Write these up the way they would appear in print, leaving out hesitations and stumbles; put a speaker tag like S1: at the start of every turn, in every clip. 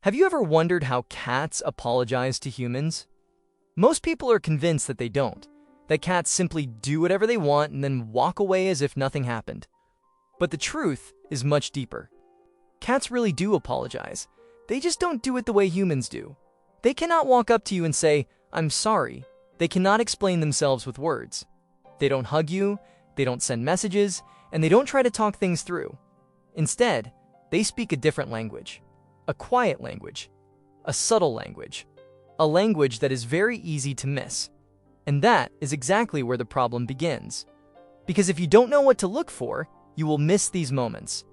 S1: Have you ever wondered how cats apologize to humans? Most people are convinced that they don't, that cats simply do whatever they want and then walk away as if nothing happened. But the truth is much deeper. Cats really do apologize. They just don't do it the way humans do. They cannot walk up to you and say, "I'm sorry." They cannot explain themselves with words. They don't hug you, they don't send messages, and they don't try to talk things through. Instead, they speak a different language. A quiet language, a subtle language, a language that is very easy to miss. And that is exactly where the problem begins. Because if you don't know what to look for, you will miss these moments.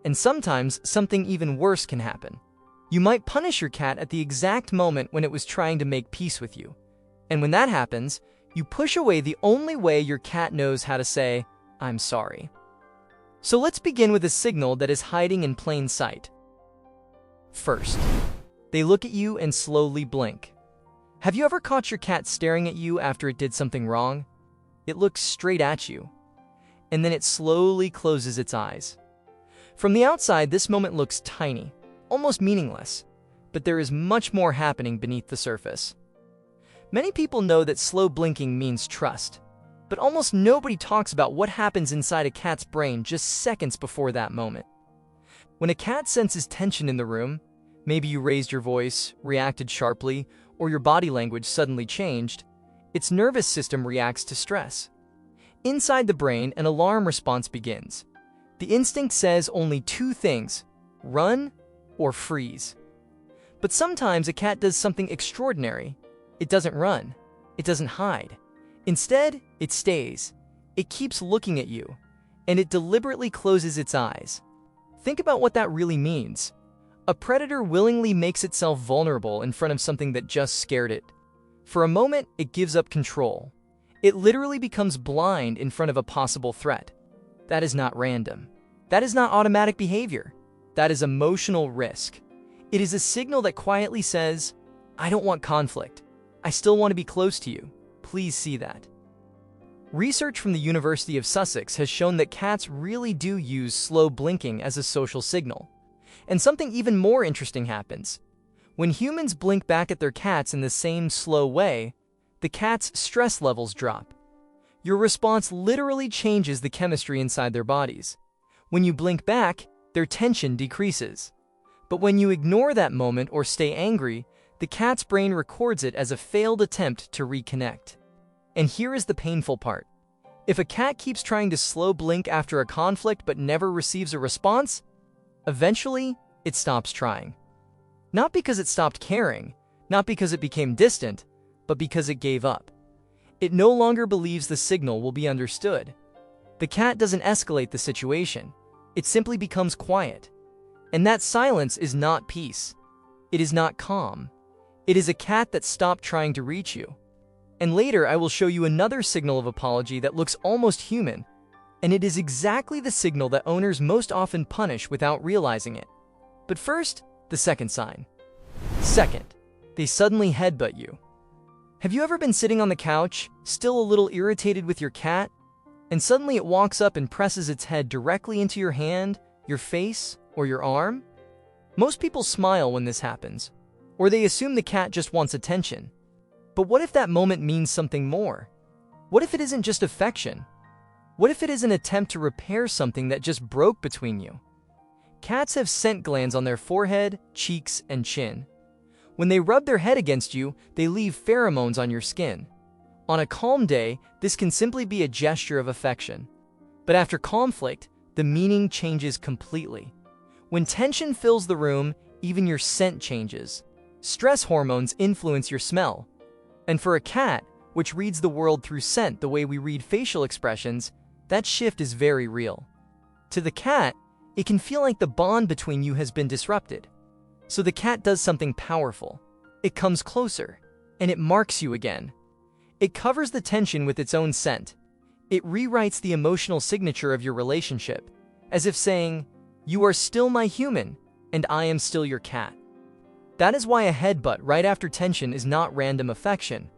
S1: And sometimes something even worse can happen. You might punish your cat at the exact moment when it was trying to make peace with you. And when that happens, you push away the only way your cat knows how to say, "I'm sorry." So let's begin with a signal that is hiding in plain sight. First, they look at you and slowly blink. Have you ever caught your cat staring at you after it did something wrong? It looks straight at you, and then it slowly closes its eyes. From the outside, this moment looks tiny, almost meaningless, but there is much more happening beneath the surface. Many people know that slow blinking means trust, but almost nobody talks about what happens inside a cat's brain just seconds before that moment. When a cat senses tension in the room, maybe you raised your voice, reacted sharply, or your body language suddenly changed, its nervous system reacts to stress. Inside the brain, an alarm response begins. The instinct says only two things: run or freeze. But sometimes a cat does something extraordinary. It doesn't run. It doesn't hide. Instead, it stays. It keeps looking at you, and it deliberately closes its eyes. Think about what that really means. A predator willingly makes itself vulnerable in front of something that just scared it. For a moment, it gives up control. It literally becomes blind in front of a possible threat. That is not random. That is not automatic behavior. That is emotional risk. It is a signal that quietly says, "I don't want conflict. I still want to be close to you. Please see that." Research from the University of Sussex has shown that cats really do use slow blinking as a social signal. And something even more interesting happens. When humans blink back at their cats in the same slow way, the cat's stress levels drop. Your response literally changes the chemistry inside their bodies. When you blink back, their tension decreases. But when you ignore that moment or stay angry, the cat's brain records it as a failed attempt to reconnect. And here is the painful part. If a cat keeps trying to slow blink after a conflict but never receives a response, eventually it stops trying. Not because it stopped caring, not because it became distant, but because it gave up. It no longer believes the signal will be understood. The cat doesn't escalate the situation. It simply becomes quiet. And that silence is not peace. It is not calm. It is a cat that stopped trying to reach you. And later, I will show you another signal of apology that looks almost human, and it is exactly the signal that owners most often punish without realizing it. But first, the second sign. Second, they suddenly headbutt you. Have you ever been sitting on the couch, still a little irritated with your cat, and suddenly it walks up and presses its head directly into your hand, your face, or your arm? Most people smile when this happens, or they assume the cat just wants attention. But what if that moment means something more? What if it isn't just affection? What if it is an attempt to repair something that just broke between you? Cats have scent glands on their forehead, cheeks, and chin. When they rub their head against you, they leave pheromones on your skin. On a calm day, this can simply be a gesture of affection. But after conflict, the meaning changes completely. When tension fills the room, even your scent changes. Stress hormones influence your smell. And for a cat, which reads the world through scent the way we read facial expressions, that shift is very real. To the cat, it can feel like the bond between you has been disrupted. So the cat does something powerful. It comes closer, and it marks you again. It covers the tension with its own scent. It rewrites the emotional signature of your relationship, as if saying, "You are still my human, and I am still your cat." That is why a headbutt right after tension is not random affection.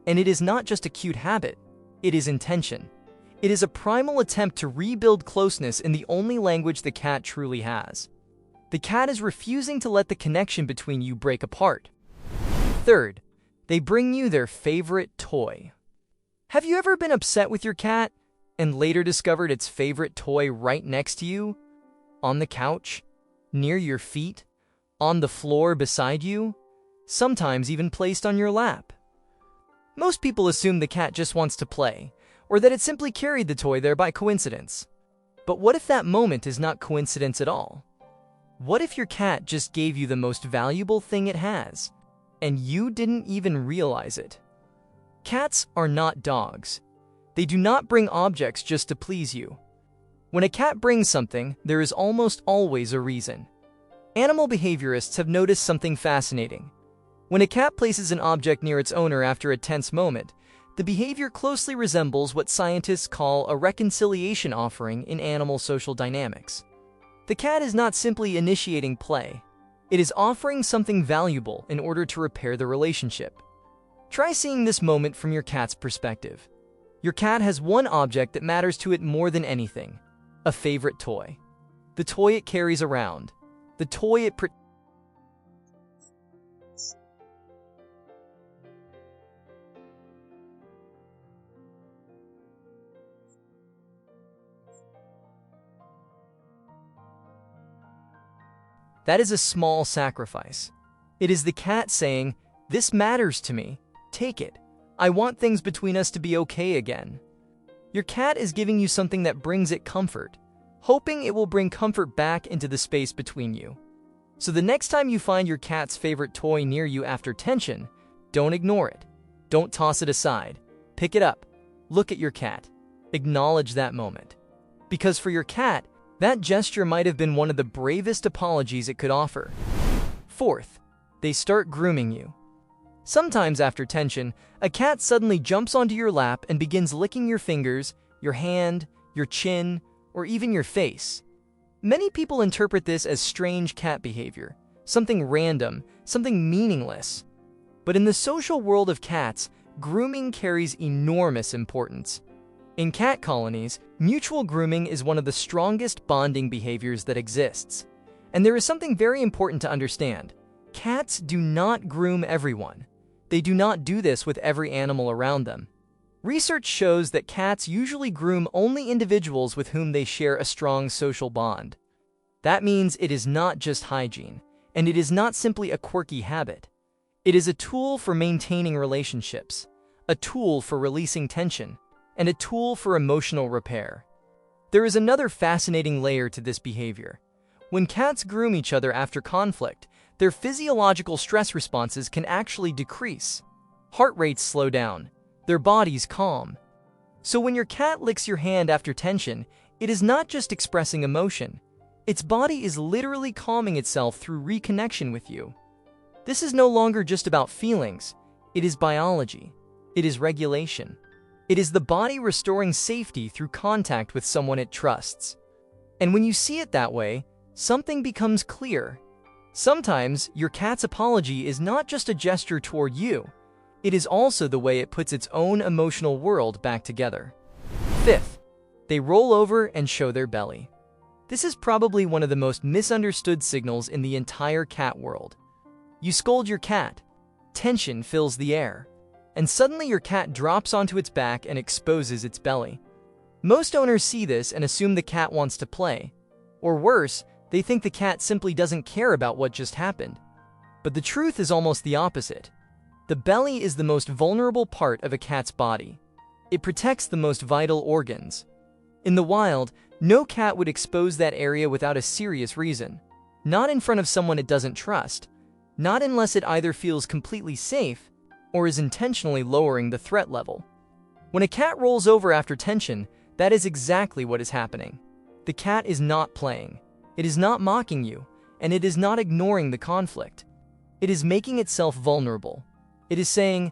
S1: And it is not just a cute habit, it is intention. It is a primal attempt to rebuild closeness in the only language the cat truly has. The cat is refusing to let the connection between you break apart. Third, they bring you their favorite toy. Have you ever been upset with your cat and later discovered its favorite toy right next to you? On the couch? Near your feet? On the floor beside you? Sometimes even placed on your lap. Most people assume the cat just wants to play, or that it simply carried the toy there by coincidence. But what if that moment is not coincidence at all? What if your cat just gave you the most valuable thing it has, and you didn't even realize it? Cats are not dogs. They do not bring objects just to please you. When a cat brings something, there is almost always a reason. Animal behaviorists have noticed something fascinating. When a cat places an object near its owner after a tense moment, the behavior closely resembles what scientists call a reconciliation offering in animal social dynamics. The cat is not simply initiating play. It is offering something valuable in order to repair the relationship. Try seeing this moment from your cat's perspective. Your cat has one object that matters to it more than anything: a favorite toy. The toy it carries around. The toy it That is a small sacrifice. It is the cat saying, "This matters to me. Take it. I want things between us to be okay again." Your cat is giving you something that brings it comfort, hoping it will bring comfort back into the space between you. So the next time you find your cat's favorite toy near you after tension, don't ignore it. Don't toss it aside. Pick it up. Look at your cat. Acknowledge that moment. Because for your cat, that gesture might have been one of the bravest apologies it could offer. Fourth, they start grooming you. Sometimes after tension, a cat suddenly jumps onto your lap and begins licking your fingers, your hand, your chin, or even your face. Many people interpret this as strange cat behavior, something random, something meaningless. But in the social world of cats, grooming carries enormous importance. In cat colonies, mutual grooming is one of the strongest bonding behaviors that exists. And there is something very important to understand. Cats do not groom everyone. They do not do this with every animal around them. Research shows that cats usually groom only individuals with whom they share a strong social bond. That means it is not just hygiene, and it is not simply a quirky habit. It is a tool for maintaining relationships, a tool for releasing tension, and a tool for emotional repair. There is another fascinating layer to this behavior. When cats groom each other after conflict, their physiological stress responses can actually decrease. Heart rates slow down, their bodies calm. So when your cat licks your hand after tension, it is not just expressing emotion. Its body is literally calming itself through reconnection with you. This is no longer just about feelings. It is biology. It is regulation. It is the body restoring safety through contact with someone it trusts. And when you see it that way, something becomes clear. Sometimes, your cat's apology is not just a gesture toward you. It is also the way it puts its own emotional world back together. Fifth, they roll over and show their belly. This is probably one of the most misunderstood signals in the entire cat world. You scold your cat. Tension fills the air. And suddenly your cat drops onto its back and exposes its belly. Most owners see this and assume the cat wants to play. Or worse, they think the cat simply doesn't care about what just happened. But the truth is almost the opposite. The belly is the most vulnerable part of a cat's body. It protects the most vital organs. In the wild, no cat would expose that area without a serious reason. Not in front of someone it doesn't trust. Not unless it either feels completely safe or is intentionally lowering the threat level. When a cat rolls over after tension, that is exactly what is happening. The cat is not playing. It is not mocking you, and it is not ignoring the conflict. It is making itself vulnerable. It is saying,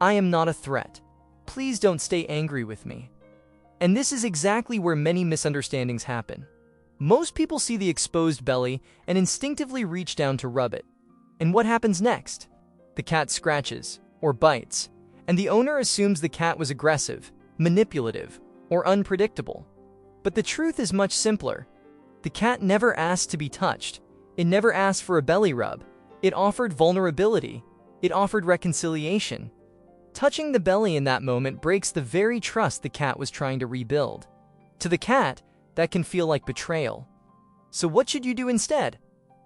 S1: "I am not a threat. Please don't stay angry with me." And this is exactly where many misunderstandings happen. Most people see the exposed belly and instinctively reach down to rub it. And what happens next? The cat scratches or bites, and the owner assumes the cat was aggressive, manipulative, or unpredictable. But the truth is much simpler. The cat never asked to be touched. It never asked for a belly rub. It offered vulnerability. It offered reconciliation. Touching the belly in that moment breaks the very trust the cat was trying to rebuild. To the cat, that can feel like betrayal. So what should you do instead?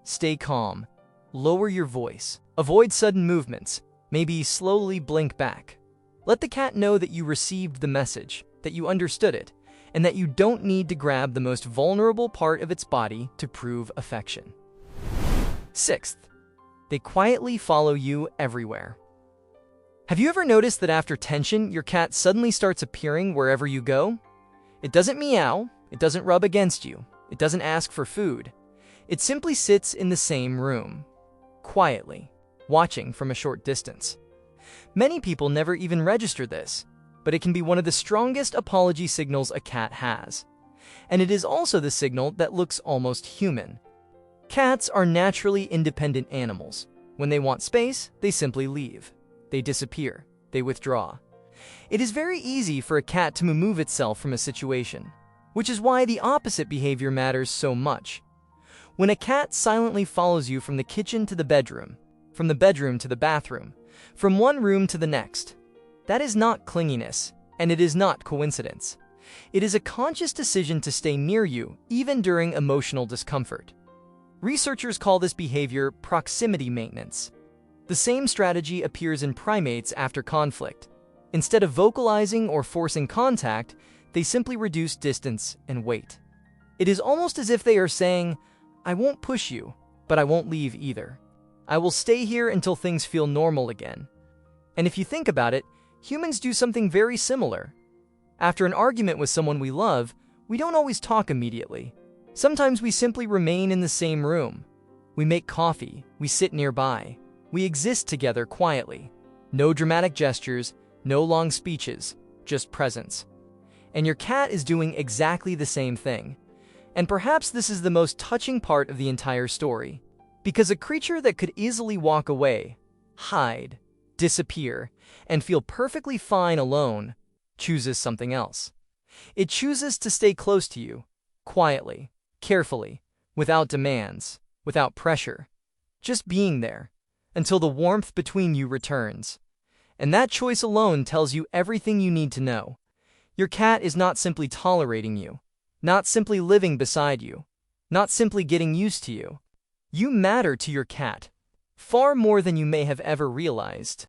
S1: Stay calm. Lower your voice. Avoid sudden movements. Maybe slowly blink back. Let the cat know that you received the message, that you understood it, and that you don't need to grab the most vulnerable part of its body to prove affection. Sixth, they quietly follow you everywhere. Have you ever noticed that after tension, your cat suddenly starts appearing wherever you go? It doesn't meow, it doesn't rub against you, it doesn't ask for food. It simply sits in the same room, quietly, watching from a short distance. Many people never even register this, but it can be one of the strongest apology signals a cat has. And it is also the signal that looks almost human. Cats are naturally independent animals. When they want space, they simply leave. They disappear. They withdraw. It is very easy for a cat to remove itself from a situation, which is why the opposite behavior matters so much. When a cat silently follows you from the kitchen to the bedroom, from the bedroom to the bathroom, from one room to the next, that is not clinginess, and it is not coincidence. It is a conscious decision to stay near you, even during emotional discomfort. Researchers call this behavior proximity maintenance. The same strategy appears in primates after conflict. Instead of vocalizing or forcing contact, they simply reduce distance and wait. It is almost as if they are saying, "I won't push you, but I won't leave either. I will stay here until things feel normal again." And if you think about it, humans do something very similar. After an argument with someone we love, we don't always talk immediately. Sometimes we simply remain in the same room. We make coffee, we sit nearby, we exist together quietly. No dramatic gestures, no long speeches, just presence. And your cat is doing exactly the same thing. And perhaps this is the most touching part of the entire story. Because a creature that could easily walk away, hide, disappear, and feel perfectly fine alone, chooses something else. It chooses to stay close to you, quietly, carefully, without demands, without pressure, just being there, until the warmth between you returns. And that choice alone tells you everything you need to know. Your cat is not simply tolerating you, not simply living beside you, not simply getting used to you. You matter to your cat, far more than you may have ever realized.